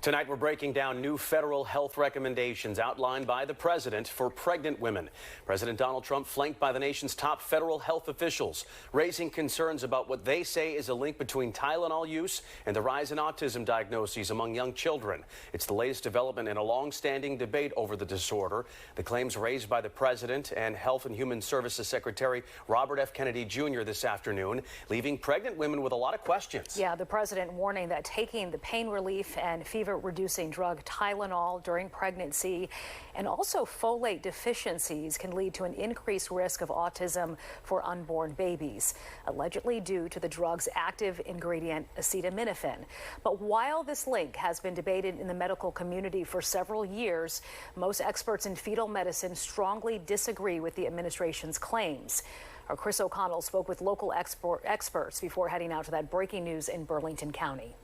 Tonight, we're breaking down new federal health recommendations outlined by the president for pregnant women. President Donald Trump flanked by the nation's top federal health officials, raising concerns about what they say is a link between Tylenol use and the rise in autism diagnoses among young children. It's the latest development in a long-standing debate over the disorder. The claims raised by the president and Health and Human Services Secretary Robert F. Kennedy Jr. this afternoon, leaving pregnant women with a lot of questions. Yeah, the president warning that taking the pain relief and fever-reducing drug Tylenol during pregnancy and also folate deficiencies can lead to an increased risk of autism for unborn babies, allegedly due to the drug's active ingredient acetaminophen. But while this link has been debated in the medical community for several years, most experts in fetal medicine strongly disagree with the administration's claims. Our Chris O'Connell spoke with local experts before heading out to that breaking news in Burlington County.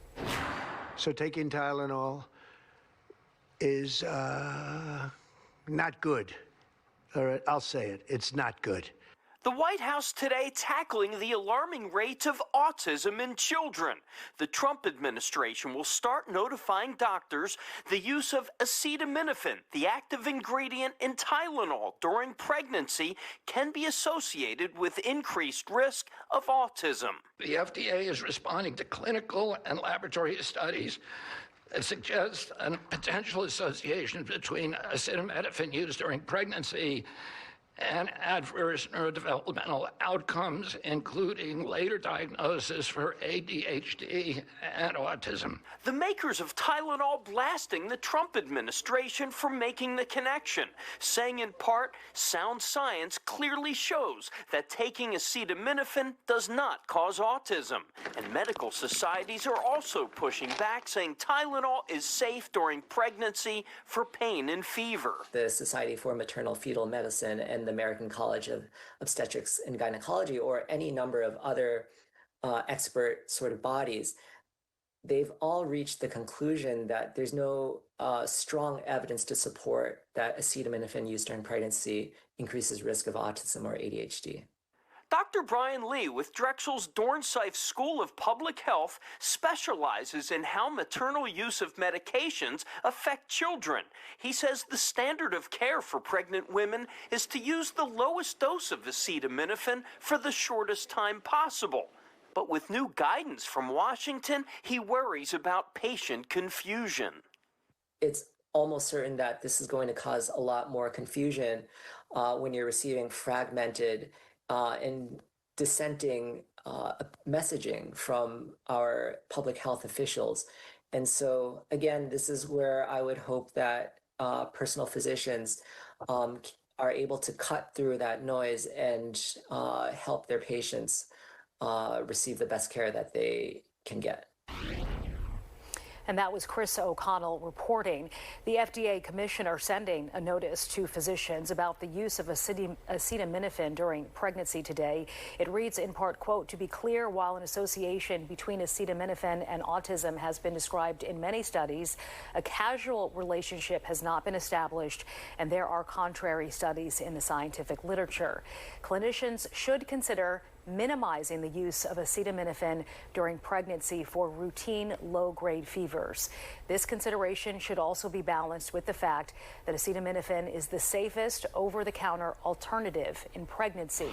So taking Tylenol is not good. All right, I'll say it. It's not good. The White House today tackling the alarming rate of autism in children. The Trump administration will start notifying doctors the use of acetaminophen, the active ingredient in Tylenol, during pregnancy can be associated with increased risk of autism. The FDA is responding to clinical and laboratory studies that suggest a potential association between acetaminophen use during pregnancy and adverse neurodevelopmental outcomes, including later diagnosis for ADHD and autism. The makers of Tylenol blasting the Trump administration for making the connection, saying in part, sound science clearly shows that taking acetaminophen does not cause autism. And medical societies are also pushing back, saying Tylenol is safe during pregnancy for pain and fever. The Society for Maternal Fetal Medicine and the American College of Obstetrics and Gynecology, or any number of other expert sort of bodies, they've all reached the conclusion that there's no strong evidence to support that acetaminophen use during pregnancy increases risk of autism or ADHD. Dr. Brian Lee with Drexel's Dornsife School of Public Health specializes in how maternal use of medications affect children. He says the standard of care for pregnant women is to use the lowest dose of acetaminophen for the shortest time possible. But with new guidance from Washington, he worries about patient confusion. It's almost certain that this is going to cause a lot more confusion when you're receiving fragmented and dissenting messaging from our public health officials. And so, again, this is where I would hope that personal physicians are able to cut through that noise and help their patients receive the best care that they can get. And that was Chris O'Connell reporting. The FDA commissioner sending a notice to physicians about the use of acetaminophen during pregnancy today. It reads in part, quote, "To be clear, while an association between acetaminophen and autism has been described in many studies, a causal relationship has not been established, and there are contrary studies in the scientific literature. Clinicians should consider minimizing the use of acetaminophen during pregnancy for routine low-grade fevers. This consideration should also be balanced with the fact that acetaminophen is the safest over-the-counter alternative in pregnancy."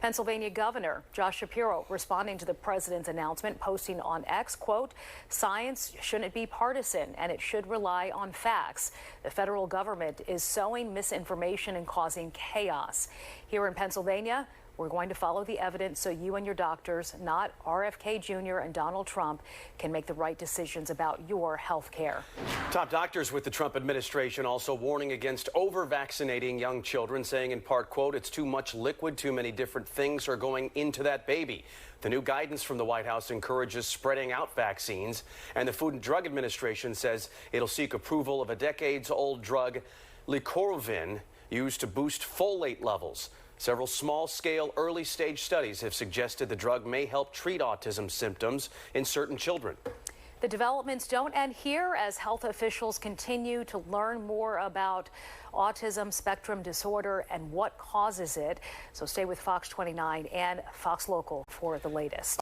Pennsylvania Governor Josh Shapiro responding to the president's announcement, posting on X, quote, "Science shouldn't be partisan and it should rely on facts. The federal government is sowing misinformation and causing chaos. Here in Pennsylvania, we're going to follow the evidence so you and your doctors, not RFK Jr. and Donald Trump, can make the right decisions about your health care." Top doctors with the Trump administration also warning against over-vaccinating young children, saying in part, quote, "It's too much liquid, too many different things are going into that baby." The new guidance from the White House encourages spreading out vaccines, and the Food and Drug Administration says it'll seek approval of a decades-old drug, Licorovin, used to boost folate levels. Several small-scale, early-stage studies have suggested the drug may help treat autism symptoms in certain children. The developments don't end here as health officials continue to learn more about autism spectrum disorder and what causes it. So stay with Fox 29 and Fox Local for the latest.